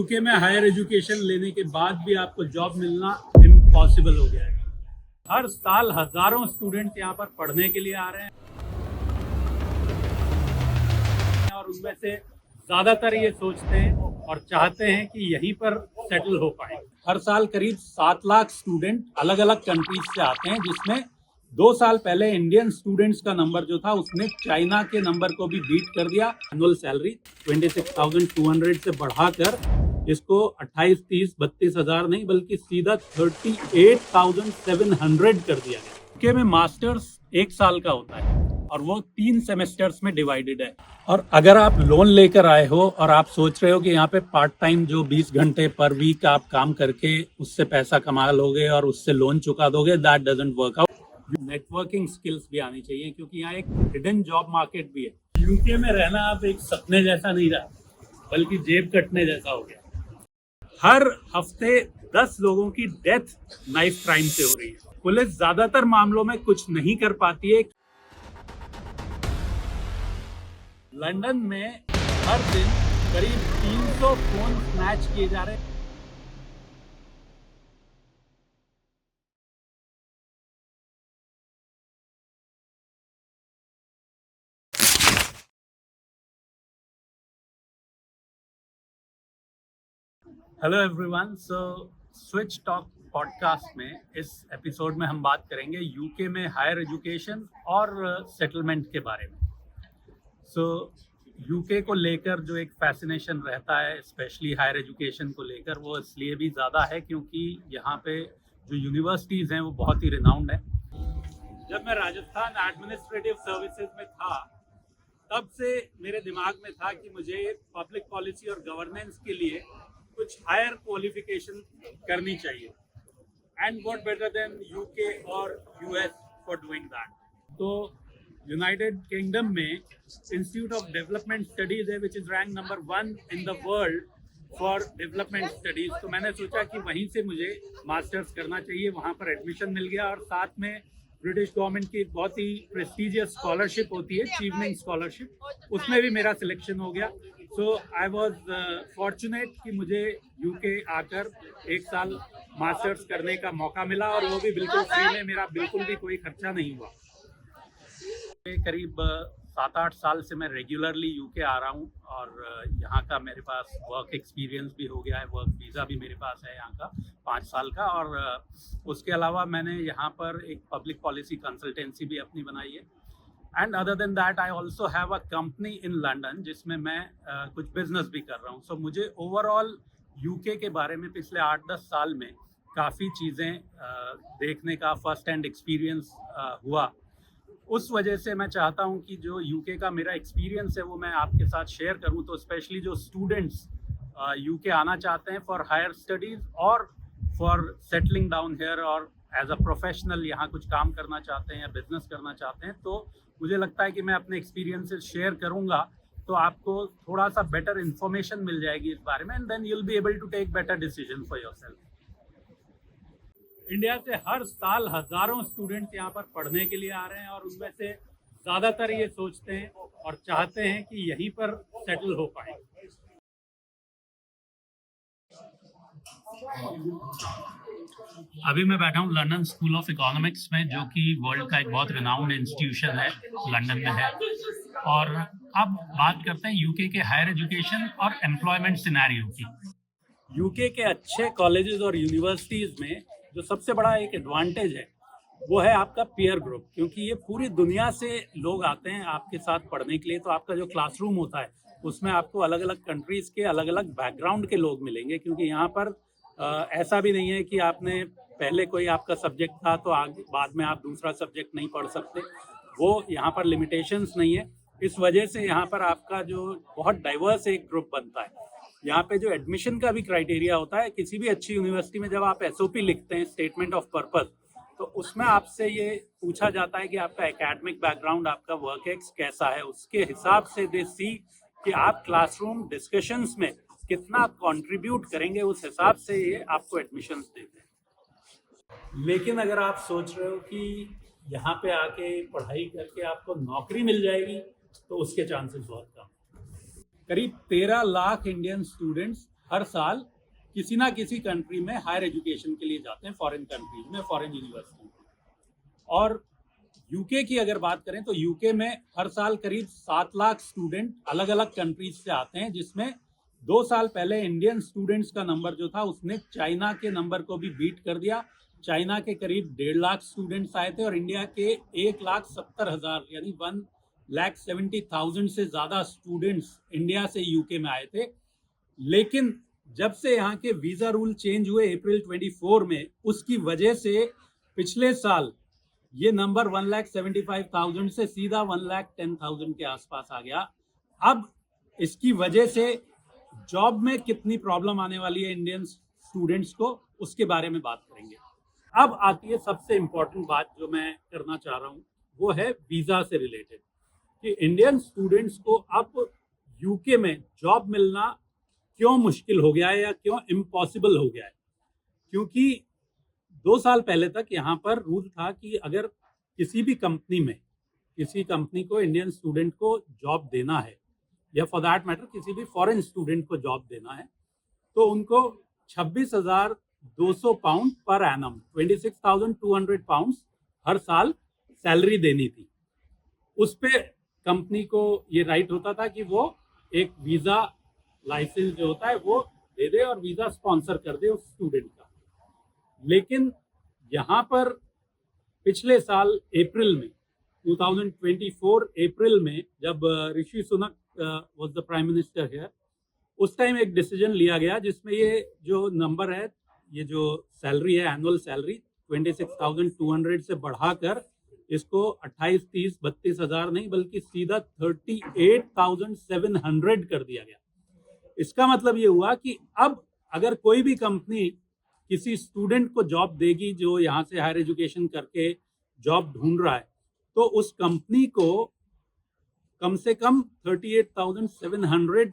UK में higher education लेने के बाद भी आपको जॉब मिलना इम्पॉसिबल हो गया है। हर साल हजारों स्टूडेंट्स यहाँ पर पढ़ने के लिए आ रहे हैं और उनमें से ज्यादातर ये सोचते हैं और चाहते हैं कि यहीं पर सेटल हो पाए। हर साल करीब 7 लाख स्टूडेंट अलग अलग कंट्रीज से आते हैं, जिसमें 2 साल पहले इंडियन स्टूडेंट्स का नंबर जो था उसने चाइना के नंबर को भी बीट कर दिया। एनुअल सैलरी 26,200 से बढ़ाकर इसको 28, 30, 32 हजार नहीं बल्कि सीधा 38,700 कर दिया गया। यूके में मास्टर्स 1 साल का होता है और वो 3 सेमेस्टर्स में डिवाइडेड है। और अगर आप लोन लेकर आए हो और आप सोच रहे हो कि यहाँ पे पार्ट टाइम जो 20 घंटे पर वीक आप काम करके उससे पैसा कमा लोगे और उससे लोन चुका दोगे, that doesn't work out. Networking skills भी आनी चाहिए क्योंकि यहाँ एक हिडन जॉब मार्केट भी है। यूके में रहना अब एक सपने जैसा नहीं रहा बल्कि जेब कटने जैसा हो गया। हर हफ्ते 10 लोगों की डेथ नाइफ क्राइम से हो रही है। पुलिस ज्यादातर मामलों में कुछ नहीं कर पाती है। लंदन में हर दिन करीब 300 फोन स्नैच किए जा रहे हैं। Hello everyone, so switch talk podcast में इस एपिसोड में हम बात करेंगे यूके में हायर एजुकेशन और सेटलमेंट के बारे में। सो यूके को लेकर जो एक फैसिनेशन रहता है स्पेशली हायर एजुकेशन को लेकर, वो इसलिए भी ज़्यादा है क्योंकि यहाँ पे जो यूनिवर्सिटीज़ हैं वो बहुत ही रिनाउंड है। जब मैं राजस्थान एडमिनिस्ट्रेटिव सर्विसेज में था तब से मेरे दिमाग में था कि मुझे पब्लिक पॉलिसी और गवर्नेंस के लिए कुछ हायर क्वालिफिकेशन करनी चाहिए, and what better than UK और यूएस फॉर डूइंग दैट। तो यूनाइटेड किंगडम में इंस्टीट्यूट ऑफ डेवलपमेंट स्टडीज है which is rank number 1 in the world for development studies. तो मैंने सोचा कि वहीं से मुझे मास्टर्स करना चाहिए। वहाँ पर एडमिशन मिल गया और साथ में ब्रिटिश गवर्नमेंट की एक बहुत ही प्रेस्टिजियस स्कॉलरशिप होती है, चीवनिंग स्कॉलरशिप, उसमें भी मेरा सिलेक्शन हो गया। सो आई वॉज फॉर्चुनेट कि मुझे यूके आकर 1 साल मास्टर्स करने का मौका मिला और वो भी बिल्कुल फ्री में, मेरा बिल्कुल भी कोई खर्चा नहीं हुआ। करीब 7-8 साल से मैं रेगुलरली यूके आ रहा हूँ और यहाँ का मेरे पास वर्क एक्सपीरियंस भी हो गया है। वर्क वीज़ा भी मेरे पास है यहाँ का 5 साल का, और उसके अलावा मैंने यहाँ पर एक पब्लिक पॉलिसी कंसल्टेंसी भी अपनी बनाई है। And other than that I also have a company in London जिसमें मैं कुछ बिजनेस भी कर रहा हूँ। सो मुझे ओवरऑल यूके के बारे में पिछले 8-10 साल में काफ़ी चीज़ें देखने का फर्स्ट हैंड एक्सपीरियंस हुआ। उस वजह से मैं चाहता हूं कि जो यूके का मेरा एक्सपीरियंस है वो मैं आपके साथ शेयर करूं। तो स्पेशली जो स्टूडेंट्स यूके आना चाहते हैं फॉर हायर स्टडीज़ और फॉर सेटलिंग डाउन हेयर और एज अ प्रोफेशनल यहाँ कुछ काम करना चाहते हैं या बिजनेस करना चाहते हैं, तो मुझे लगता है कि मैं अपने एक्सपीरियंसेस शेयर करूँगा तो आपको थोड़ा सा बेटर इन्फॉर्मेशन मिल जाएगी इस बारे में, and then you will be able to take better decision for yourself. India से हर साल हजारों स्टूडेंट्स यहाँ पर पढ़ने के लिए आ रहे हैं और उनमें से ज्यादातर ये सोचते हैं और चाहते हैं कि यहीं पर सेटल हो पाए। अभी मैं बैठा हूँ लंदन स्कूल ऑफ इकोनॉमिक्स में, जो कि वर्ल्ड का एक बहुत रिनाउंड इंस्टीट्यूशन है, लंदन में है। और अब बात करते हैं यूके के हायर एजुकेशन और एम्प्लॉयमेंट सिनेरियो की। यूके के अच्छे कॉलेजेस और यूनिवर्सिटीज़ में जो सबसे बड़ा एक एडवांटेज है वो है आपका पीयर ग्रुप, क्योंकि ये पूरी दुनिया से लोग आते हैं आपके साथ पढ़ने के लिए। तो आपका जो क्लासरूम होता है उसमें आपको अलग अलग कंट्रीज़ के अलग अलग बैकग्राउंड के लोग मिलेंगे, क्योंकि यहाँ पर ऐसा भी नहीं है कि आपने पहले कोई आपका सब्जेक्ट था तो आगे बाद में आप दूसरा सब्जेक्ट नहीं पढ़ सकते। वो यहाँ पर लिमिटेशंस नहीं है। इस वजह से यहाँ पर आपका जो बहुत डाइवर्स एक ग्रुप बनता है। यहाँ पे जो एडमिशन का भी क्राइटेरिया होता है, किसी भी अच्छी यूनिवर्सिटी में जब आप एसओपी लिखते हैं, स्टेटमेंट ऑफ पर्पस, तो उसमें आपसे ये पूछा जाता है कि आपका एकेडमिक बैकग्राउंड, आपका वर्क एक्स कैसा है। उसके हिसाब से दे सी कि आप क्लासरूम डिस्कशंस में कितना कंट्रीब्यूट करेंगे, उस हिसाब से ये आपको एडमिशन्स देते हैं। लेकिन अगर आप सोच रहे हो कि यहाँ पे आके पढ़ाई करके आपको नौकरी मिल जाएगी, तो उसके चांसेस बहुत कम। करीब 13 लाख इंडियन स्टूडेंट्स हर साल किसी ना किसी कंट्री में हायर एजुकेशन के लिए जाते हैं, फॉरेन कंट्रीज में, फॉरेन यूनिवर्सिटी। और यूके की अगर बात करें तो यूके में हर साल करीब 7 लाख स्टूडेंट अलग अलग कंट्रीज से आते हैं, जिसमें 2 साल पहले इंडियन स्टूडेंट्स का नंबर जो था उसने चाइना के नंबर को भी बीट कर दिया। चाइना के करीब 1.5 लाख स्टूडेंट्स आए थे और इंडिया के 1,70,000 यानी 1,70,000 से ज़्यादा स्टूडेंट्स इंडिया से यूके में आए थे। लेकिन जब से यहाँ के वीज़ा रूल चेंज हुए अप्रैल 24 में, उसकी वजह से पिछले साल ये नंबर 1,75,000 से सीधा 1,10,000 के आसपास आ गया। अब इसकी वजह से जॉब में कितनी प्रॉब्लम आने वाली है इंडियन स्टूडेंट्स को, उसके बारे में बात करेंगे। अब आती है सबसे इम्पोर्टेंट बात जो मैं करना चाह रहा हूँ, वो है वीज़ा से रिलेटेड, कि इंडियन स्टूडेंट्स को अब यूके में जॉब मिलना क्यों मुश्किल हो गया है या क्यों इम्पॉसिबल हो गया है। क्योंकि 2 साल पहले तक यहाँ पर रूल था कि अगर किसी भी कंपनी में किसी कंपनी को इंडियन स्टूडेंट को जॉब देना है, या फॉर दैट मैटर किसी भी फॉरेन स्टूडेंट को जॉब देना है, तो उनको 26,200 पाउंड पर एनम, 26,200 पाउंड हर साल सैलरी देनी थी। उस पे कंपनी को ये राइट होता था कि वो एक वीज़ा लाइसेंस जो होता है वो दे दे और वीज़ा स्पॉन्सर कर दे उस स्टूडेंट का। लेकिन यहाँ पर पिछले साल अप्रैल में 2024 अप्रैल में, जब Rishi Sunak was the prime minister here, उस टाइम एक डिसीजन लिया गया जिसमें ये जो नंबर है, ये जो सैलरी है, एनुअल सैलरी 26,200 से बढ़ाकर इसको 28, 30, 32,000 नहीं बल्कि सीधा 38,700 कर दिया गया। इसका मतलब ये हुआ कि अब अगर कोई भी कंपनी किसी स्टूडेंट को जॉब देगी जो यहाँ से हायर एजुकेशन करके जॉब ढूंढ रहा है, तो उस कंपनी को कम से कम 38,700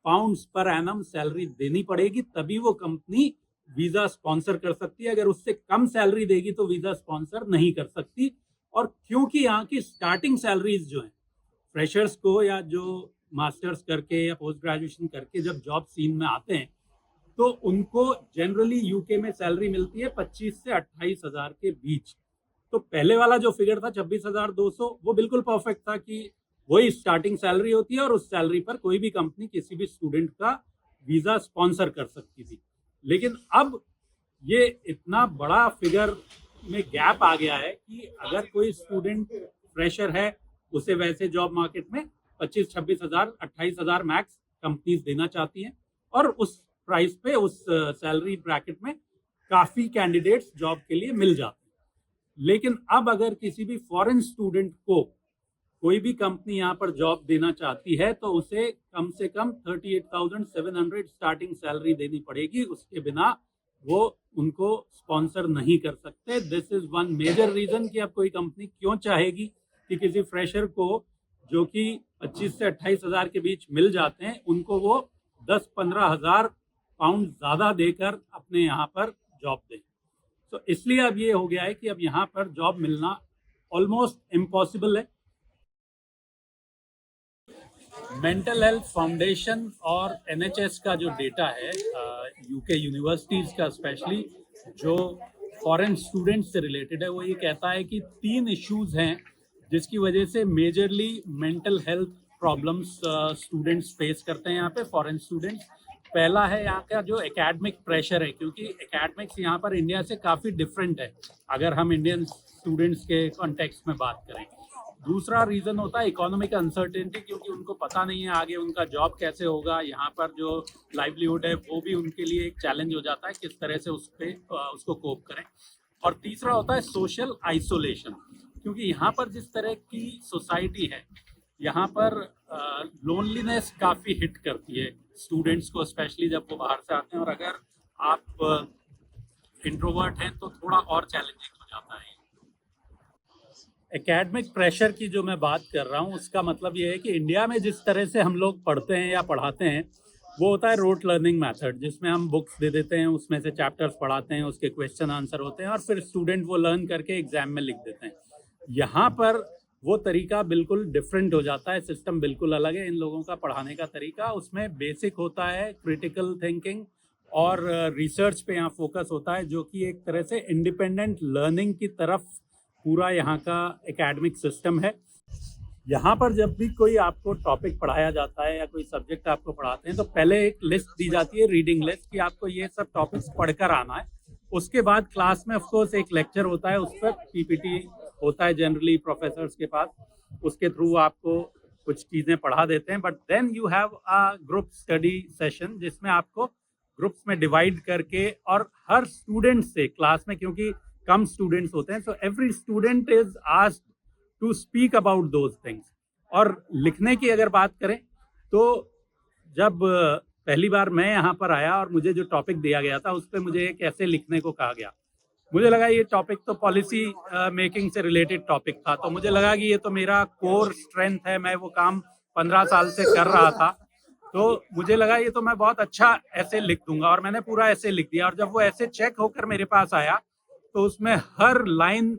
पाउंड्स पर एनम सैलरी देनी पड़ेगी, तभी वो कंपनी वीज़ा स्पॉन्सर कर सकती है। अगर उससे कम सैलरी देगी तो वीज़ा स्पॉन्सर नहीं कर सकती। और क्योंकि यहाँ की स्टार्टिंग सैलरीज जो हैं फ्रेशर्स को, या जो मास्टर्स करके या पोस्ट ग्रेजुएशन करके जब जॉब सीन में आते हैं, तो उनको जनरली यूके में सैलरी मिलती है 25 से 28,000 के बीच। तो पहले वाला जो फिगर था 26,200, वो बिल्कुल परफेक्ट था कि वही स्टार्टिंग सैलरी होती है और उस सैलरी पर कोई भी कंपनी किसी भी स्टूडेंट का वीज़ा स्पॉन्सर कर सकती थी। लेकिन अब ये इतना बड़ा फिगर में गैप आ गया है कि अगर कोई स्टूडेंट फ्रेशर है, उसे वैसे जॉब मार्केट में 25-26,000, 28,000 मैक्स कंपनीज देना चाहती हैं, और उस प्राइस पे, उस सैलरी ब्रैकेट में काफ़ी कैंडिडेट्स जॉब के लिए मिल जाते हैं। लेकिन अब अगर किसी भी फॉरेन स्टूडेंट को कोई भी कंपनी यहाँ पर जॉब देना चाहती है, तो उसे कम से कम 38,700 स्टार्टिंग सैलरी देनी पड़ेगी। उसके बिना वो उनको स्पॉन्सर नहीं कर सकते। This is one major reason कि अब कोई कंपनी क्यों चाहेगी कि किसी फ्रेशर को जो कि 25 से 28,000 के बीच मिल जाते हैं, उनको वो 10-15 हज़ार पाउंड ज़्यादा देकर अपने यहाँ पर जॉब दें। तो इसलिए अब ये हो गया है कि अब यहाँ पर जॉब मिलना ऑलमोस्ट इम्पॉसिबल है। मेंटल हेल्थ फाउंडेशन और एनएचएस का जो डेटा है, यूके यूनिवर्सिटीज़ का स्पेशली, जो फॉरेन स्टूडेंट्स से रिलेटेड है, वो ये कहता है कि 3 इश्यूज़ हैं जिसकी वजह से majorly mental health problems students face करते हैं यहाँ पे, फॉरेन स्टूडेंट्स। पहला है यहाँ का जो एकेडमिक प्रेशर है, क्योंकि एकेडमिक्स यहाँ पर इंडिया से काफ़ी डिफरेंट है अगर हम इंडियन स्टूडेंट्स के कॉन्टेक्स्ट में बात करें। दूसरा रीज़न होता है इकोनॉमिक अनसर्टेनिटी, क्योंकि उनको पता नहीं है आगे उनका जॉब कैसे होगा, यहाँ पर जो लाइवलीहुड है वो भी उनके लिए एक चैलेंज हो जाता है, किस तरह से उसको कोप करें। और तीसरा होता है सोशल आइसोलेशन, क्योंकि यहाँ पर जिस तरह की सोसाइटी है, यहाँ पर लोनलीनेस काफ़ी हिट करती है स्टूडेंट्स को, स्पेशली जब वो बाहर से आते हैं। और अगर आप इंट्रोवर्ट हैं तो थोड़ा और चैलेंजिंग हो जाता है। एकेडमिक प्रेशर की जो मैं बात कर रहा हूँ, उसका मतलब ये है कि इंडिया में जिस तरह से हम लोग पढ़ते हैं या पढ़ाते हैं, वो होता है रोट लर्निंग मेथड, जिसमें हम बुक्स दे देते हैं, उसमें से चैप्टर्स पढ़ाते हैं, उसके क्वेश्चन आंसर होते हैं और फिर स्टूडेंट वो लर्न करके एग्जाम में लिख देते हैं। यहाँ पर वो तरीका बिल्कुल डिफरेंट हो जाता है, सिस्टम बिल्कुल अलग है इन लोगों का पढ़ाने का तरीका। उसमें बेसिक होता है क्रिटिकल थिंकिंग और रिसर्च पे यहाँ फोकस होता है, जो कि एक तरह से इंडिपेंडेंट लर्निंग की तरफ पूरा यहाँ का एकेडमिक सिस्टम है। यहाँ पर जब भी कोई आपको टॉपिक पढ़ाया जाता है या कोई सब्जेक्ट आपको पढ़ाते हैं तो पहले एक लिस्ट दी जाती है, रीडिंग लिस्ट, कि आपको ये सब टॉपिक्स पढ़कर आना है। उसके बाद क्लास में ऑफ कोर्स एक लेक्चर होता है, उस पर पीपीटी होता है जनरली प्रोफेसर्स के पास, उसके थ्रू आपको कुछ चीज़ें पढ़ा देते हैं। But then you have a group study session, जिसमें आपको ग्रुप्स में डिवाइड करके और हर स्टूडेंट से क्लास में, क्योंकि कम स्टूडेंट्स होते हैं, so every student is asked to speak about those things. और लिखने की अगर बात करें तो जब पहली बार मैं यहाँ पर आया और मुझे जो टॉपिक दिया गया था उस पर मुझे एक ऐसे लिखने को कहा गया, मुझे लगा ये टॉपिक तो पॉलिसी मेकिंग से रिलेटेड टॉपिक था, तो मुझे लगा कि ये तो मेरा कोर स्ट्रेंथ है, मैं वो काम 15 साल से कर रहा था, तो मुझे लगा ये तो मैं बहुत अच्छा ऐसे लिख दूंगा, और मैंने पूरा ऐसे लिख दिया। और जब वो ऐसे चेक होकर मेरे पास आया तो उसमें हर लाइन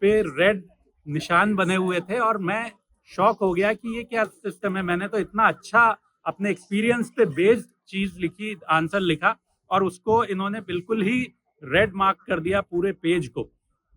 पे रेड निशान बने हुए थे और मैं शॉक हो गया कि ये क्या सिस्टम है। मैंने तो इतना अच्छा अपने एक्सपीरियंस पे बेस्ड चीज लिखी, आंसर लिखा, और उसको इन्होंने बिल्कुल ही रेड मार्क कर दिया पूरे पेज को।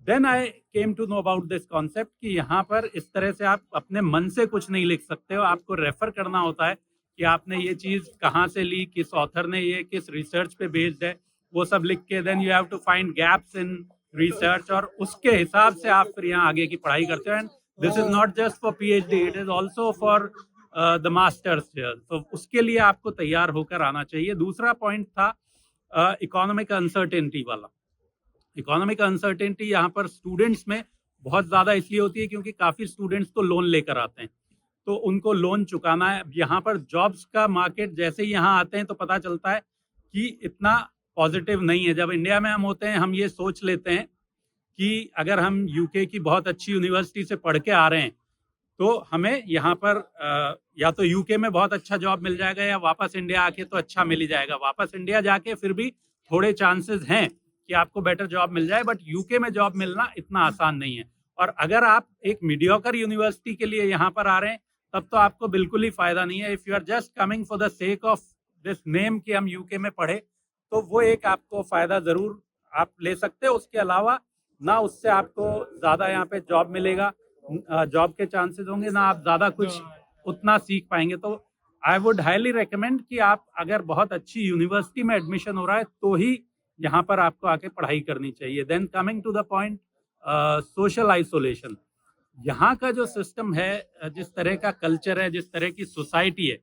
Then I came to know about this concept कि यहाँ पर इस तरह से आप अपने मन से कुछ नहीं लिख सकते हो, आपको रेफर करना होता है कि आपने ये चीज कहाँ से ली, किस ऑथर ने, ये किस रिसर्च पे बेस्ड है, वो सब लिख के then you have to find gaps in research, और उसके हिसाब से आप फिर यहाँ आगे की पढ़ाई करते हो। And this is not just for PhD, it is also for the masters. तो उसके लिए आपको तैयार होकर आना चाहिए। दूसरा पॉइंट था इकोनॉमिक अनसर्टेनिटी वाला। इकोनॉमिक अनसर्टेनिटी यहाँ पर स्टूडेंट्स में बहुत ज़्यादा इसलिए होती है क्योंकि काफ़ी स्टूडेंट्स तो लोन लेकर आते हैं, तो उनको लोन चुकाना है। यहाँ पर जॉब्स का मार्केट जैसे ही यहाँ आते हैं तो पता चलता है कि इतना पॉजिटिव नहीं है। जब इंडिया में हम होते हैं, हम ये सोच लेते हैं कि अगर हम यूके की बहुत अच्छी यूनिवर्सिटी से पढ़ के आ रहे हैं तो हमें यहाँ पर या तो यूके में बहुत अच्छा जॉब मिल जाएगा या वापस इंडिया आके तो अच्छा मिल ही जाएगा। वापस इंडिया जाके फिर भी थोड़े चांसेस हैं कि आपको बेटर जॉब मिल जाए, बट यूके में जॉब मिलना इतना आसान नहीं है। और अगर आप एक मीडियोकर यूनिवर्सिटी के लिए यहाँ पर आ रहे हैं तब तो आपको बिल्कुल ही फायदा नहीं है। If you are just coming for the sake of this name कि हम यूके में पढ़े, तो वो एक आपको फायदा जरूर आप ले सकते हो। उसके अलावा ना उससे आपको ज़्यादा यहाँ पे जॉब मिलेगा, जॉब के चांसेस होंगे, ना आप ज़्यादा कुछ उतना सीख पाएंगे। तो आई वुड हाईली रिकमेंड कि आप अगर बहुत अच्छी यूनिवर्सिटी में एडमिशन हो रहा है तो ही यहाँ पर आपको आके पढ़ाई करनी चाहिए। Then coming to the point, social isolation. यहाँ का जो सिस्टम है, जिस तरह का कल्चर है, जिस तरह की सोसाइटी है,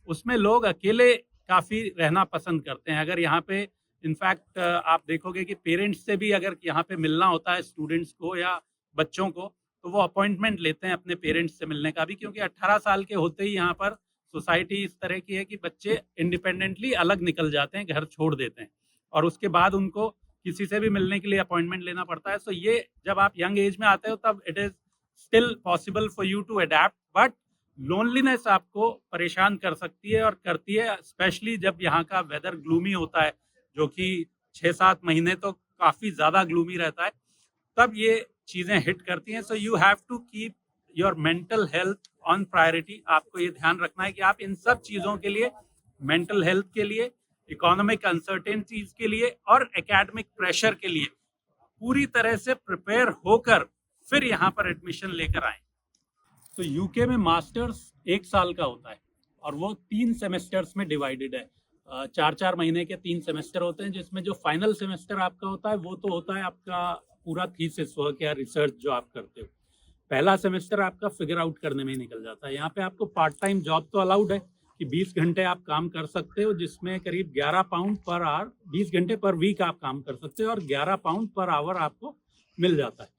उसमें लोग अकेले काफ़ी रहना पसंद करते हैं। अगर यहाँ पे इनफैक्ट आप देखोगे कि पेरेंट्स से भी अगर यहाँ पे मिलना होता है स्टूडेंट्स को या बच्चों को, तो वो अपॉइंटमेंट लेते हैं अपने पेरेंट्स से मिलने का भी, क्योंकि 18 साल के होते ही यहाँ पर सोसाइटी इस तरह की है कि बच्चे इंडिपेंडेंटली अलग निकल जाते हैं, घर छोड़ देते हैं, और उसके बाद उनको किसी से भी मिलने के लिए अपॉइंटमेंट लेना पड़ता है। सो ये जब आप यंग एज में आते हो तब it is still possible for you to adapt, but loneliness आपको परेशान कर सकती है और करती है, स्पेशली जब यहाँ का वेदर ग्लूमी होता है, जो कि 6-7 महीने तो काफ़ी ज़्यादा ग्लूमी रहता है, तब ये चीज़ें हिट करती हैं। So you have to keep your mental health on priority. आपको ये ध्यान रखना है कि आप इन सब चीज़ों के लिए, मेंटल हेल्थ के लिए, इकोनॉमिक अनसर्टेनिटीज के लिए और एकेडमिक प्रेशर के लिए पूरी तरह से प्रिपेयर होकर फिर यहाँ पर एडमिशन लेकर आए। तो यूके में मास्टर्स 1 साल का होता है और वो 3 सेमेस्टर्स में डिवाइडेड है। 4-4 महीने के 3 सेमेस्टर होते हैं, जिसमें जो फाइनल सेमेस्टर आपका होता है वो तो होता है आपका पूरा थीसिस वर्क या रिसर्च जो आप करते हो। पहला सेमेस्टर आपका फिगर आउट करने में ही निकल जाता है। यहाँ पे आपको पार्ट टाइम जॉब तो अलाउड है कि 20 घंटे आप काम कर सकते हो, जिसमें करीब 11 पाउंड पर आवर, 20 घंटे पर वीक आप काम कर सकते हो और 11 पाउंड पर आवर आपको मिल जाता है।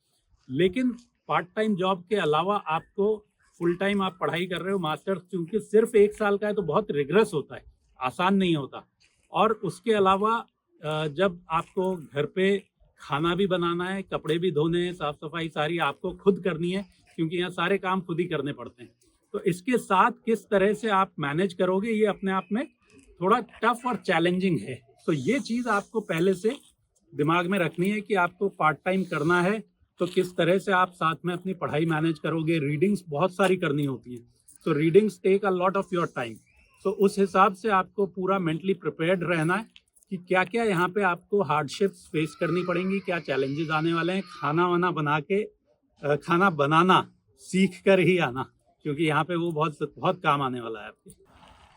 लेकिन पार्ट टाइम जॉब के अलावा आपको फुल टाइम आप पढ़ाई कर रहे हो मास्टर्स, क्योंकि सिर्फ 1 साल का है तो बहुत रिग्रेस होता है, आसान नहीं होता। और उसके अलावा जब आपको घर पे खाना भी बनाना है, कपड़े भी धोने हैं, साफ सफाई सारी आपको खुद करनी है, क्योंकि यहाँ सारे काम खुद ही करने पड़ते हैं। तो इसके साथ किस तरह से आप मैनेज करोगे, ये अपने आप में थोड़ा टफ और चैलेंजिंग है। तो ये चीज़ आपको पहले से दिमाग में रखनी है कि आपको पार्ट टाइम करना है तो किस तरह से आप साथ में अपनी पढ़ाई मैनेज करोगे, रीडिंग्स बहुत सारी करनी होती हैं, तो readings take a lot of your time. तो उस हिसाब से आपको पूरा मेंटली प्रिपेयर्ड रहना है कि क्या क्या यहाँ पे आपको हार्डशिप्स फेस करनी पड़ेंगी, क्या चैलेंजेस आने वाले हैं। खाना वाना बना के खाना बनाना सीख कर ही आना, क्योंकि यहाँ पे वो बहुत बहुत काम आने वाला है आपके।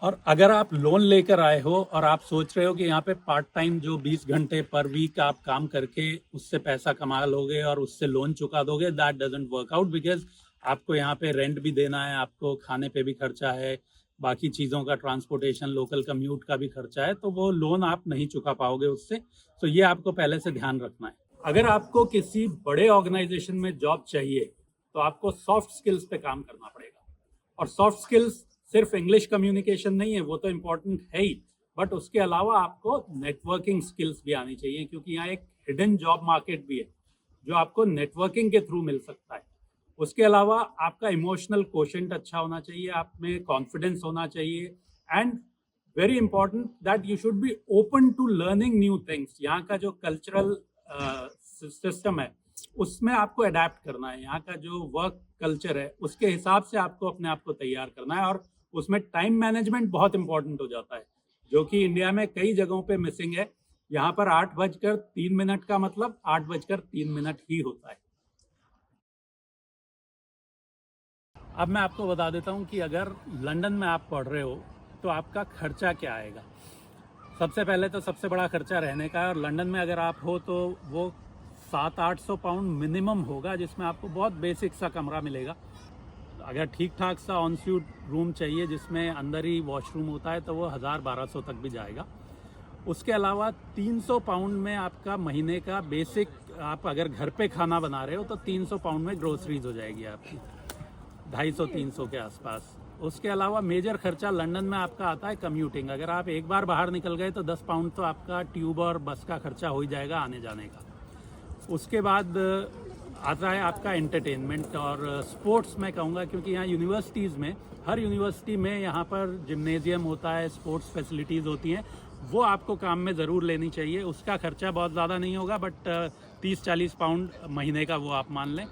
और अगर आप लोन लेकर आए हो और आप सोच रहे हो कि यहाँ पे पार्ट टाइम जो 20 घंटे पर वीक आप काम करके उससे पैसा कमा लोगे और उससे लोन चुका दोगे, that doesn't work out, because आपको यहाँ पे रेंट भी देना है, आपको खाने पे भी खर्चा है, बाकी चीज़ों का ट्रांसपोर्टेशन, लोकल कम्यूट का भी खर्चा है, तो वो लोन आप नहीं चुका पाओगे उससे। तो ये आपको पहले से ध्यान रखना है। अगर आपको किसी बड़े ऑर्गेनाइजेशन में जॉब चाहिए तो आपको सॉफ्ट स्किल्स पे काम करना पड़ेगा। और सॉफ्ट स्किल्स सिर्फ इंग्लिश कम्युनिकेशन नहीं है, वो तो इम्पोर्टेंट है ही, बट उसके अलावा आपको नेटवर्किंग स्किल्स भी आनी चाहिए, क्योंकि यहाँ एक हिडन जॉब मार्केट भी है जो आपको नेटवर्किंग के थ्रू मिल सकता है। उसके अलावा आपका इमोशनल कोशेंट अच्छा होना चाहिए, आप में कॉन्फिडेंस होना चाहिए, and very important that you should be open to learning new things. यहाँ का जो कल्चरल सिस्टम है उसमें आपको अडेप्ट करना है, यहाँ का जो वर्क कल्चर है उसके हिसाब से आपको अपने आप को तैयार करना है। और उसमें टाइम मैनेजमेंट बहुत इंपॉर्टेंट हो जाता है, जो कि इंडिया में कई जगहों पे मिसिंग है। यहाँ पर 8:03 का मतलब 8:03 ही होता है। अब मैं आपको बता देता हूँ कि अगर लंदन में आप पढ़ रहे हो तो आपका खर्चा क्या आएगा। सबसे पहले तो सबसे बड़ा खर्चा रहने का है, और लंदन में अगर आप हो तो वो 700-800 पाउंड मिनिमम होगा, जिसमें आपको बहुत बेसिक सा कमरा मिलेगा। अगर ठीक ठाक सा ऑन सूट रूम चाहिए जिसमें अंदर ही वॉशरूम होता है तो वो 1000-1200 तक भी जाएगा। उसके अलावा 300 पाउंड में आपका महीने का बेसिक, आप अगर घर पे खाना बना रहे हो तो 300 पाउंड में ग्रोसरीज हो जाएगी आपकी, 250-300 के आसपास। उसके अलावा मेजर खर्चा लंदन में आपका आता है कम्यूटिंग। अगर आप एक बार बाहर निकल गए तो 10 पाउंड तो आपका ट्यूब और बस का खर्चा हो ही जाएगा आने जाने का। उसके बाद आता है आपका एंटरटेनमेंट और स्पोर्ट्स। मैं कहूँगा क्योंकि यहाँ यूनिवर्सिटीज़ में, हर यूनिवर्सिटी में यहाँ पर जिम्नेजियम होता है, स्पोर्ट्स फैसिलिटीज़ होती हैं, वो आपको काम में ज़रूर लेनी चाहिए। उसका खर्चा बहुत ज़्यादा नहीं होगा, बट 30-40 पाउंड महीने का वो आप मान लें।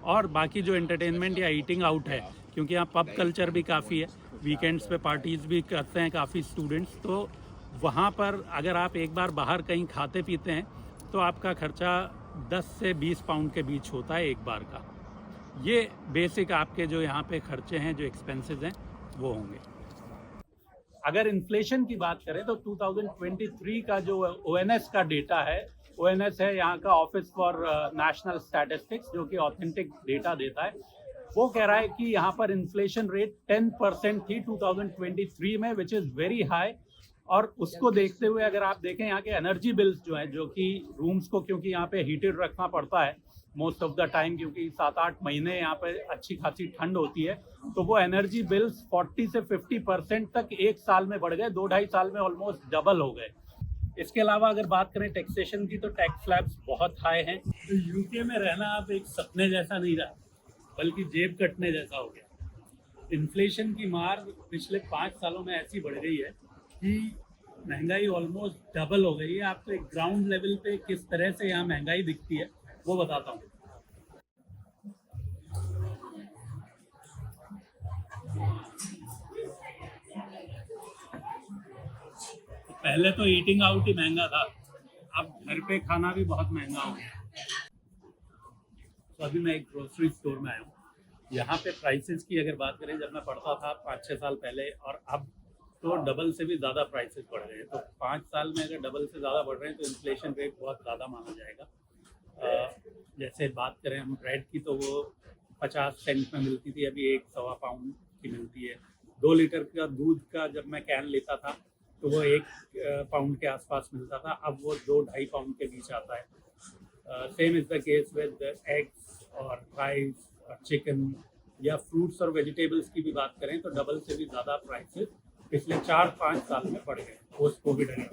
और बाकी जो एंटरटेनमेंट या ईटिंग आउट है, क्योंकि यहाँ पब कल्चर भी काफ़ी है, वीकेंड्स पे पार्टीज़ भी करते हैं काफ़ी स्टूडेंट्स, तो वहाँ पर अगर आप एक बार बाहर कहीं खाते पीते हैं तो आपका खर्चा 10 से 20 पाउंड के बीच होता है एक बार का। ये बेसिक आपके जो यहाँ पे खर्चे हैं, जो एक्सपेंसेस हैं, वो होंगे। अगर इन्फ्लेशन की बात करें तो 2023 का जो ONS का डेटा है, ONS है यहाँ का ऑफिस फॉर नेशनल स्टैटिस्टिक्स, जो कि ऑथेंटिक डेटा देता है, वो कह रहा है कि यहाँ पर इन्फ्लेशन रेट 10% थी 2023 में, विच इज़ वेरी हाई। और उसको देखते हुए अगर आप देखें यहाँ के एनर्जी बिल्स जो है, जो कि रूम्स को क्योंकि यहाँ पे हीटेड रखना पड़ता है मोस्ट ऑफ द टाइम, क्योंकि 7-8 महीने यहाँ पे अच्छी खासी ठंड होती है, तो वो एनर्जी बिल्स 40 से 50% तक एक साल में बढ़ गए, 2-2.5 साल में ऑलमोस्ट डबल हो गए। इसके अलावा अगर बात करें टैक्सेशन की, तो टैक्स स्लैब्स बहुत हाई हैं। तो यूके में रहना आप एक सपने जैसा नहीं रहा, बल्कि जेब कटने जैसा हो गया। इन्फ्लेशन की मार पिछले 5 सालों में ऐसी बढ़ गई है कि महंगाई ऑलमोस्ट डबल हो गई है। आपको एक ग्राउंड लेवल पे किस तरह से यहाँ महंगाई दिखती है वो बताता हूँ। पहले तो ईटिंग आउट ही महंगा था, अब घर पे खाना भी बहुत महंगा हो गया। तो अभी मैं एक ग्रोसरी स्टोर में आया हूँ। यहाँ पे प्राइसेस की अगर बात करें, जब मैं पढ़ता था 5-6 साल पहले, और अब तो डबल से भी ज़्यादा प्राइसेस बढ़ गए हैं। तो 5 साल में अगर डबल से ज़्यादा बढ़ रहे हैं तो इन्फ्लेशन रेट बहुत ज़्यादा माना जाएगा। जैसे बात करें हम ब्रेड की, तो वो 50 सेंट में मिलती थी, अभी 1-1.25 पाउंड की मिलती है। 2 लीटर का दूध का जब मैं कैन लेता था तो वो 1 पाउंड के आसपास मिलता था, अब वो 2-2.5 पाउंड के बीच आता है। Same is the case with eggs और राइस और चिकन, या फ्रूट्स और वेजिटेबल्स की भी बात करें तो डबल से भी ज़्यादा प्राइसेस पिछले 4-5 साल में बढ़ गए पोस्ट कोविड एरा।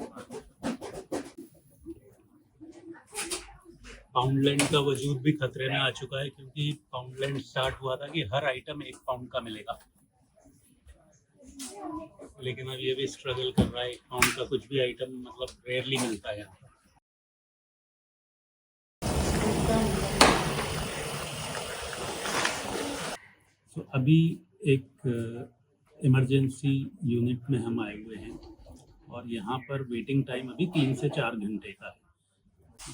पाउंडलैंड का वजूद भी खतरे में आ चुका है, क्योंकि पाउंडलैंड स्टार्ट हुआ था कि हर आइटम 1 पाउंड का मिलेगा, लेकिन अब ये भी स्ट्रगल कर रहा है। 1 पाउंड का कुछ भी आइटम मतलब रेयरली मिलता है यहाँ पर। अभी एक इमरजेंसी यूनिट में हम आए हुए हैं और यहाँ पर वेटिंग टाइम अभी 3 से 4 घंटे का है।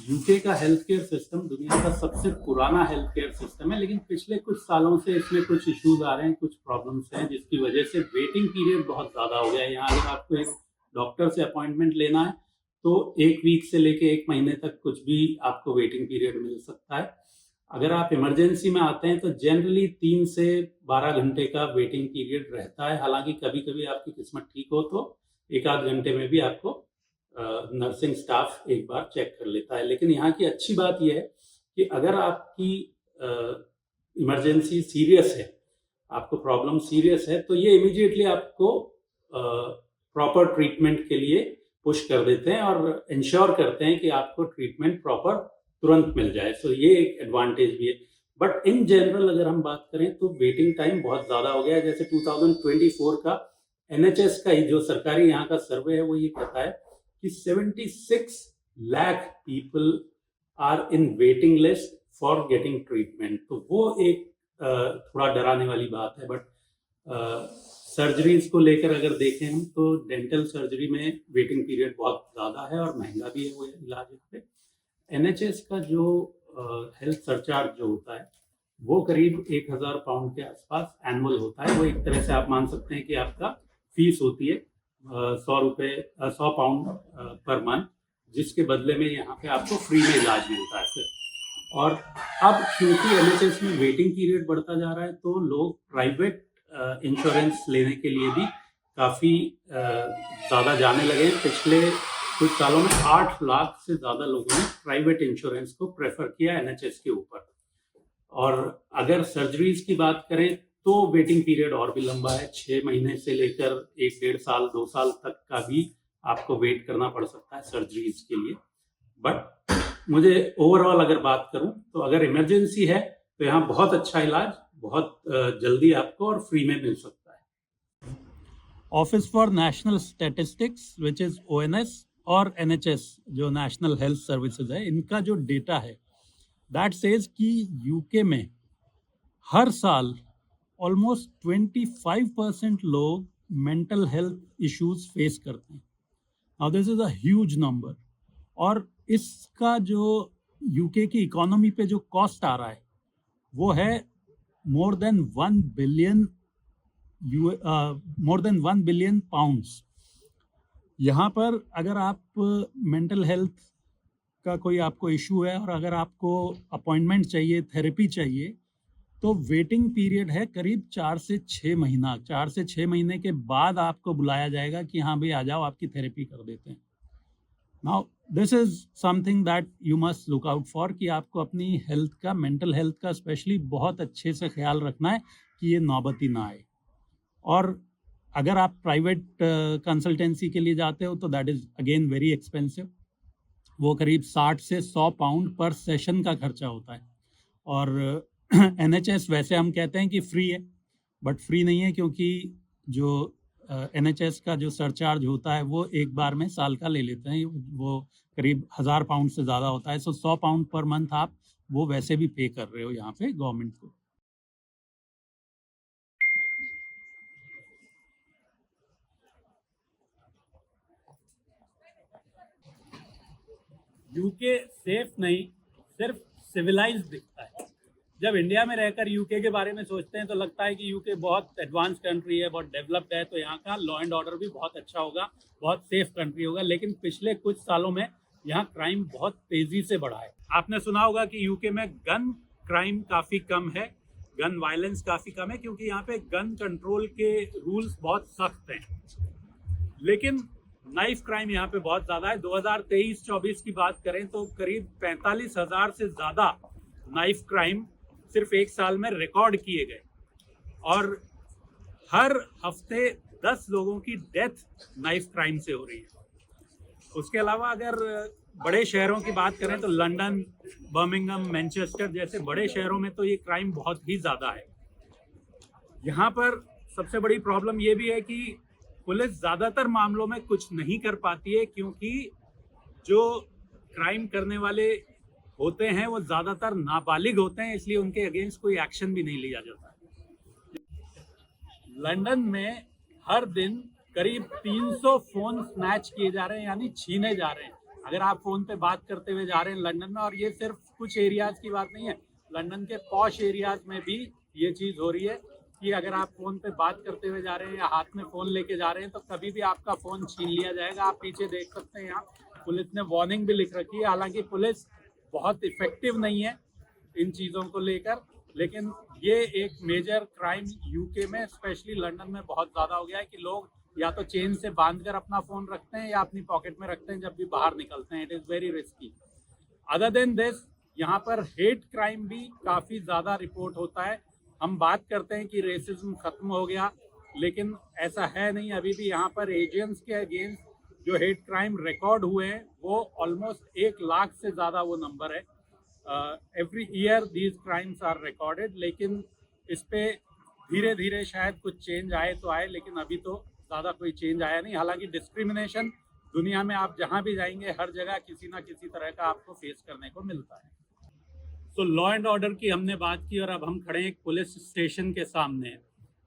यूके का हेल्थ केयर सिस्टम दुनिया का सबसे पुराना हेल्थ केयर सिस्टम है, लेकिन पिछले कुछ सालों से इसमें कुछ इश्यूज आ रहे हैं, कुछ प्रॉब्लम्स हैं, जिसकी वजह से वेटिंग पीरियड बहुत ज़्यादा हो गया है। यहाँ अगर आपको एक डॉक्टर से अपॉइंटमेंट लेना है तो 1 वीक से लेके 1 महीने तक कुछ भी आपको वेटिंग पीरियड मिल सकता है। अगर आप इमरजेंसी में आते हैं तो जनरली 3 से 12 घंटे का वेटिंग पीरियड रहता है। हालांकि कभी कभी आपकी किस्मत ठीक हो तो 1 आध घंटे में भी आपको नर्सिंग स्टाफ एक बार चेक कर लेता है। लेकिन यहाँ की अच्छी बात यह है कि अगर आपकी इमरजेंसी सीरियस है, आपको प्रॉब्लम सीरियस है, तो ये इमीडिएटली आपको प्रॉपर ट्रीटमेंट के लिए पुश कर देते हैं और इंश्योर करते हैं कि आपको ट्रीटमेंट प्रॉपर तुरंत मिल जाए। सो ये एक एडवांटेज भी है। बट इन जनरल अगर हम बात करें तो वेटिंग टाइम बहुत ज़्यादा हो गया है। जैसे 2024 का NHS का जो सरकारी यहाँ का सर्वे है वो ये कहता है कि 76 lakh people are in waiting list for getting treatment. तो वो एक थोड़ा डराने वाली बात है। बट सर्जरीज को लेकर अगर देखें हम तो डेंटल सर्जरी में वेटिंग पीरियड बहुत ज़्यादा है और महंगा भी है वो इलाज पे। NHS का जो हेल्थ सरचार्ज जो होता है वो करीब 1000 पाउंड के आसपास एनुअल होता है। वो एक तरह से आप मान सकते हैं कि आपका फीस होती है 100 पाउंड पर मंथ, जिसके बदले में यहाँ पे आपको फ्री में इलाज मिलता है फिर। और अब क्योंकि NHS में वेटिंग पीरियड बढ़ता जा रहा है तो लोग प्राइवेट इंश्योरेंस लेने के लिए भी काफ़ी ज़्यादा जाने लगे हैं। पिछले कुछ सालों में 8 लाख से ज़्यादा लोगों ने प्राइवेट इंश्योरेंस को प्रेफर किया NHS के ऊपर। और अगर सर्जरीज की बात करें तो वेटिंग पीरियड और भी लंबा है। 6 महीने से लेकर 1 डेढ़ साल 2 साल तक का भी आपको वेट करना पड़ सकता है सर्जरीज के लिए। बट मुझे ओवरऑल अगर बात करूं तो अगर इमरजेंसी है तो यहाँ बहुत अच्छा इलाज बहुत जल्दी आपको और फ्री में मिल सकता है। Office for national statistics which is ONS और NHS जो नेशनल हेल्थ सर्विसेज है, इनका जो डेटा है दैट सेज कि यूके में हर साल ऑलमोस्ट 25% लोग मेंटल हेल्थ इश्यूज फेस करते हैं। Now this is a huge number. और इसका जो यूके की इकोनॉमी पे जो कॉस्ट आ रहा है वो है मोर देन 1 बिलियन पाउंड्स। यहाँ पर अगर आप मेंटल हेल्थ का कोई आपको इशू है और अगर आपको अपॉइंटमेंट चाहिए, थेरेपी चाहिए, तो वेटिंग पीरियड है करीब 4 से 6 महीना। 4 से 6 महीने के बाद आपको बुलाया जाएगा कि हाँ भाई आ जाओ, आपकी थेरेपी कर देते हैं। Now this is something that you must look out for कि आपको अपनी हेल्थ का, मेंटल हेल्थ का स्पेशली बहुत अच्छे से ख्याल रखना है कि ये नौबत ही ना आए। और अगर आप प्राइवेट कंसल्टेंसी के लिए जाते हो तो that is again very expensive. वो करीब 60 से 100 पाउंड पर सेशन का खर्चा होता है। और NHS वैसे हम कहते हैं कि फ्री है, बट फ्री नहीं है, क्योंकि जो NHS का जो सरचार्ज होता है वो एक बार में साल का ले लेते हैं। वो करीब 1000 पाउंड से ज़्यादा होता है। सो 100 पाउंड पर मंथ आप वो वैसे भी पे कर रहे हो यहाँ पे गवर्नमेंट को। यूके सेफ नहीं, सिर्फ सिविलाइज दिखता है। जब इंडिया में रहकर यूके के बारे में सोचते हैं तो लगता है कि यूके बहुत एडवांस कंट्री है, बहुत डेवलप्ड है, तो यहाँ का लॉ एंड ऑर्डर भी बहुत अच्छा होगा, बहुत सेफ कंट्री होगा। लेकिन पिछले कुछ सालों में यहाँ क्राइम बहुत तेजी से बढ़ा है। आपने सुना होगा कि यूके में गन क्राइम काफ़ी कम है, गन वायलेंस काफ़ी कम है, क्योंकि यहाँ पे गन कंट्रोल के रूल्स बहुत सख्त हैं। लेकिन नाइफ क्राइम यहाँ पे बहुत ज़्यादा है। 2023-24 की बात करें तो करीब 45,000 से ज़्यादा नाइफ क्राइम सिर्फ एक साल में रिकॉर्ड किए गए और हर हफ्ते 10 लोगों की डेथ नाइफ क्राइम से हो रही है। उसके अलावा अगर बड़े शहरों की बात करें तो लंदन, बर्मिंघम, मैनचेस्टर जैसे बड़े शहरों में तो ये क्राइम बहुत ही ज़्यादा है। यहाँ पर सबसे बड़ी प्रॉब्लम ये भी है कि पुलिस ज़्यादातर मामलों में कुछ नहीं कर पाती है, क्योंकि जो क्राइम करने वाले होते हैं वो ज़्यादातर नाबालिग होते हैं, इसलिए उनके अगेंस्ट कोई एक्शन भी नहीं लिया जाता है। लंदन में हर दिन करीब 300 फोन स्नैच किए जा रहे हैं, यानी छीने जा रहे हैं। अगर आप फोन पे बात करते हुए जा रहे हैं लंदन में, और ये सिर्फ कुछ एरियाज की बात नहीं है, लंदन के पॉश एरियाज में भी ये चीज़ हो रही है कि अगर आप फोन पे बात करते हुए जा रहे हैं या हाथ में फोन लेके जा रहे हैं तो कभी भी आपका फोन छीन लिया जाएगा। आप पीछे देख सकते हैं, यहाँ पुलिस ने वार्निंग भी लिख रखी है। हालांकि पुलिस बहुत इफेक्टिव नहीं है इन चीज़ों को लेकर, लेकिन ये एक मेजर क्राइम यूके में, स्पेशली लंदन में बहुत ज़्यादा हो गया है कि लोग या तो चेन से बांधकर अपना फ़ोन रखते हैं या अपनी पॉकेट में रखते हैं जब भी बाहर निकलते हैं। It is very risky. Other than this, यहाँ पर हेट क्राइम भी काफ़ी ज़्यादा रिपोर्ट होता है। हम बात करते हैं कि रेसिज्म ख़त्म हो गया, लेकिन ऐसा है नहीं। अभी भी यहाँ पर एशियंस के अगेंस्ट जो हेट क्राइम रिकॉर्ड हुए हैं वो ऑलमोस्ट 1 लाख से ज़्यादा वो नंबर है। Every year these crimes are recorded, लेकिन इस पे धीरे धीरे शायद कुछ चेंज आए तो आए, लेकिन अभी तो ज़्यादा कोई चेंज आया नहीं। हालांकि डिस्क्रिमिनेशन दुनिया में आप जहाँ भी जाएंगे हर जगह किसी ना किसी तरह का आपको फेस करने को मिलता है। तो लॉ एंड ऑर्डर की हमने बात की और अब हम खड़े हैं एक पुलिस स्टेशन के सामने।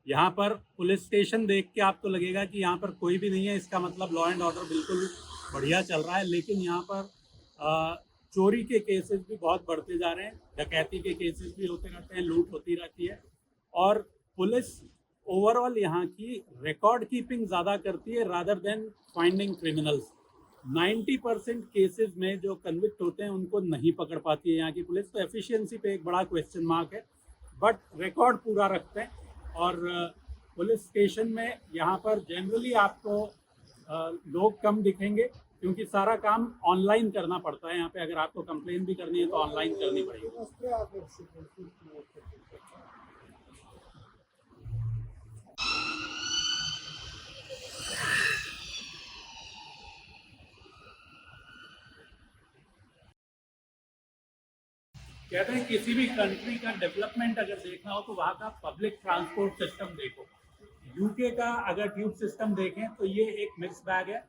यहाँ पर पुलिस स्टेशन देख के आपको लगेगा कि यहाँ पर कोई भी नहीं है, इसका मतलब लॉ एंड ऑर्डर बिल्कुल बढ़िया चल रहा है। लेकिन यहाँ पर चोरी के केसेस भी बहुत बढ़ते जा रहे हैं, डकैती के केसेस भी होते रहते हैं, लूट होती रहती है। और पुलिस ओवरऑल यहाँ की रिकॉर्ड कीपिंग ज़्यादा करती है rather than finding criminals. 90% cases में जो कन्विक्ट होते हैं उनको नहीं पकड़ पाती है यहाँ की पुलिस। तो एफिशिएंसी पे एक बड़ा क्वेश्चन मार्क है, बट रिकॉर्ड पूरा रखते हैं। और पुलिस स्टेशन में यहाँ पर जनरली आपको लोग कम दिखेंगे क्योंकि सारा काम ऑनलाइन करना पड़ता है। यहाँ पे अगर आपको कंप्लेन भी करनी है तो ऑनलाइन करनी पड़ेगी। कहते हैं किसी भी कंट्री का डेवलपमेंट अगर देखना हो तो वहाँ का पब्लिक ट्रांसपोर्ट सिस्टम देखो। यूके का अगर ट्यूब सिस्टम देखें तो ये एक मिक्स बैग है,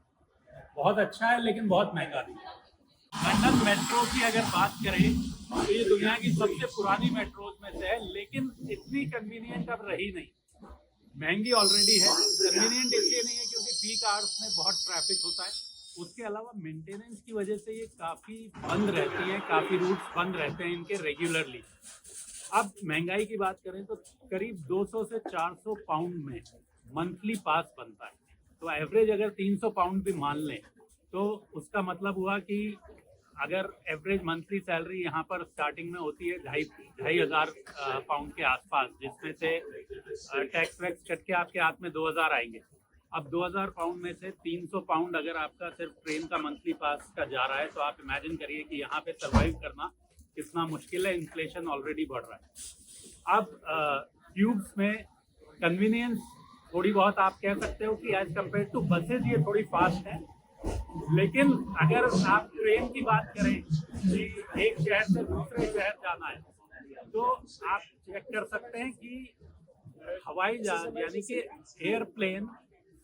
बहुत अच्छा है लेकिन बहुत महंगा भी है। लंदन मेट्रो की अगर बात करें तो ये दुनिया की सबसे पुरानी मेट्रोज में से है, लेकिन इतनी कन्वीनियंट अब रही नहीं। महंगी ऑलरेडी है, कन्वीनियंट इसलिए नहीं है क्योंकि पीक आवर्स में बहुत ट्रैफिक होता है। उसके अलावा मेंटेनेंस की वजह से ये काफ़ी बंद रहती है, काफ़ी रूट्स बंद रहते हैं इनके रेगुलरली। अब महंगाई की बात करें तो करीब 200 से 400 पाउंड में मंथली पास बनता है। तो एवरेज अगर 300 पाउंड भी मान लें तो उसका मतलब हुआ कि अगर एवरेज मंथली सैलरी यहाँ पर स्टार्टिंग में होती है 2,500 पाउंड के आसपास, जिसमें से टैक्स वैक्स कट के आपके हाथ में 2,000 आएंगे। अब 2,000 पाउंड में से 300 पाउंड अगर आपका सिर्फ ट्रेन का मंथली पास का जा रहा है तो आप इमेजिन करिए कि यहाँ पे सर्वाइव करना कितना मुश्किल है। इन्फ्लेशन ऑलरेडी बढ़ रहा है। अब ट्यूब्स में कन्वीनियंस थोड़ी बहुत आप कह सकते हो कि एज कम्पेयर टू बसेज ये थोड़ी फास्ट है, लेकिन अगर आप ट्रेन की बात करें कि एक शहर से दूसरे शहर जाना है तो आप चेक कर सकते हैं कि हवाई जहाज यानी कि एयरप्लेन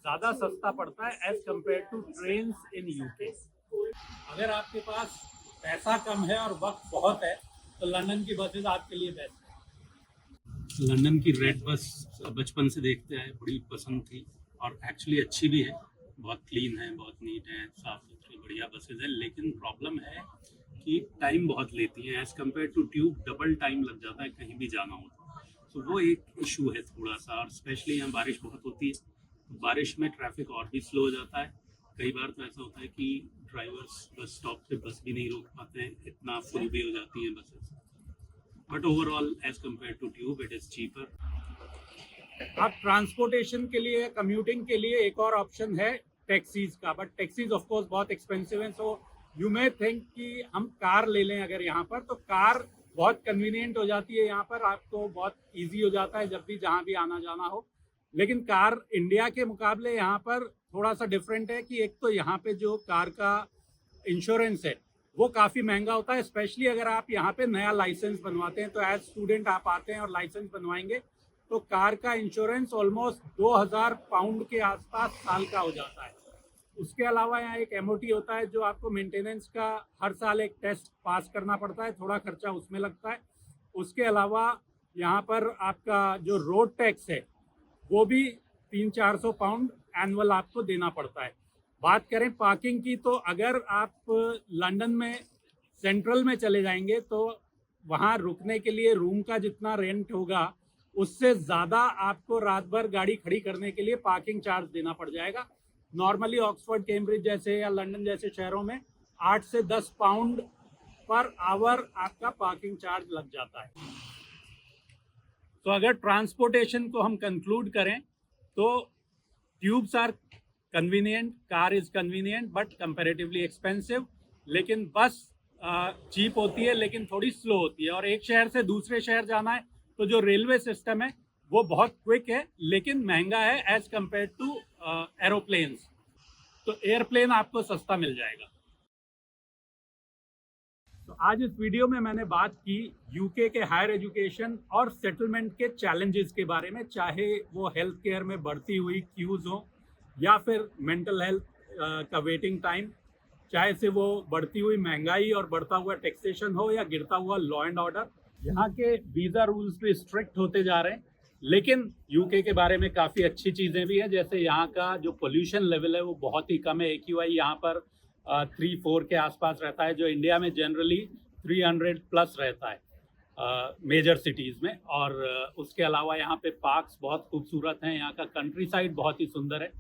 ज़्यादा सस्ता पड़ता है as compare to train in UK. अगर आपके पास पैसा कम है और वक्त बहुत है तो लंदन की बसेज आपके लिए बेस्ट है। लंदन की रेड बस बचपन से देखते आए, बड़ी पसंद थी और एक्चुअली अच्छी भी है, बहुत क्लीन है, बहुत नीट है, साफ सुथरी बढ़िया बसेज है। लेकिन प्रॉब्लम है कि टाइम बहुत लेती हैं as compare to tube, double time लग जाता है कहीं भी जाना हो तो वो एक इशू है थोड़ा सा। और स्पेशली यहाँ बारिश बहुत होती है, बारिश में ट्रैफिक और भी स्लो हो जाता है। कई बार तो ऐसा होता है कि ड्राइवर्स बस स्टॉप पे बस भी नहीं रोक पाते हैं, इतना फुल भी हो जाती हैं buses. But overall as compare to tube it is cheaper. अब ट्रांसपोर्टेशन के लिए, कम्यूटिंग के लिए एक और ऑप्शन है टैक्सीज का, बट टैक्सीज ऑफ कोर्स बहुत एक्सपेंसिव हैं। सो यू मे थिंक कि हम कार ले लें अगर यहाँ पर, तो कार बहुत कन्वीनियंट हो जाती है यहाँ पर, आपको बहुत इजी हो जाता है जब भी जहाँ भी आना जाना हो। लेकिन कार इंडिया के मुकाबले यहाँ पर थोड़ा सा डिफरेंट है कि एक तो यहाँ पे जो कार का इंश्योरेंस है वो काफ़ी महंगा होता है, स्पेशली अगर आप यहाँ पे नया लाइसेंस बनवाते हैं। तो एज स्टूडेंट आप आते हैं और लाइसेंस बनवाएंगे तो कार का इंश्योरेंस ऑलमोस्ट 2,000 पाउंड के आसपास साल का हो जाता है। उसके अलावा यहाँ एक एमओटी होता है जो आपको मेंटेनेंस का हर साल एक टेस्ट पास करना पड़ता है, थोड़ा खर्चा उसमें लगता है। उसके अलावा यहाँ पर आपका जो रोड टैक्स है वो भी 300-400 पाउंड एनुअल आपको देना पड़ता है। बात करें पार्किंग की, तो अगर आप लंदन में सेंट्रल में चले जाएंगे तो वहाँ रुकने के लिए रूम का जितना रेंट होगा उससे ज़्यादा आपको रात भर गाड़ी खड़ी करने के लिए पार्किंग चार्ज देना पड़ जाएगा। नॉर्मली ऑक्सफोर्ड, कैम्ब्रिज जैसे या लंदन जैसे शहरों में 8 से 10 पाउंड पर आवर आपका पार्किंग चार्ज लग जाता है। तो अगर ट्रांसपोर्टेशन को हम कंक्लूड करें तो tubes are convenient, car is convenient but comparatively expensive. लेकिन बस चीप होती है लेकिन थोड़ी स्लो होती है। और एक शहर से दूसरे शहर जाना है तो जो रेलवे सिस्टम है वो बहुत क्विक है लेकिन महंगा है एज कम्पेयर टू एरोप्लेन्स। तो एयरप्लेन आपको सस्ता मिल जाएगा। तो आज इस वीडियो में मैंने बात की यूके के हायर एजुकेशन और सेटलमेंट के चैलेंजेस के बारे में, चाहे वो हेल्थ केयर में बढ़ती हुई क्यूज़ हो या फिर मेंटल हेल्थ का वेटिंग टाइम, चाहे से वो बढ़ती हुई महंगाई और बढ़ता हुआ टैक्सेशन हो या गिरता हुआ लॉ एंड ऑर्डर। यहाँ के वीज़ा रूल्स भी स्ट्रिक्ट होते जा रहे हैं, लेकिन यूके के बारे में काफ़ी अच्छी चीज़ें भी हैं। जैसे यहाँ का जो पोल्यूशन लेवल है वो बहुत ही कम है। AQI यहाँ पर 3-4 के आसपास रहता है, जो इंडिया में जनरली 300 प्लस रहता है मेजर सिटीज़ में। और उसके अलावा यहाँ पे पार्क्स बहुत खूबसूरत हैं, यहाँ का कंट्री साइड बहुत ही सुंदर है।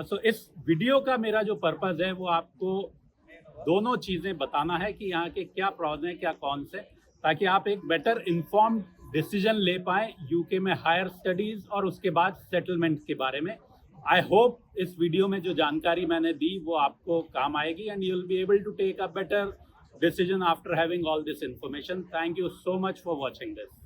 सो इस वीडियो का मेरा जो पर्पज़ है वो आपको दोनों चीज़ें बताना है कि यहाँ के क्या प्रॉज हैं, क्या कॉन्स हैं, ताकि आप एक बेटर इन्फॉर्म्ड डिसीजन ले पाएँ यूके में हायर स्टडीज़ और उसके बाद सेटलमेंट के बारे में। आई होप इस वीडियो में जो जानकारी मैंने दी वो आपको काम आएगी and you will be able to take a better decision after having all this information. Thank you so much for watching this.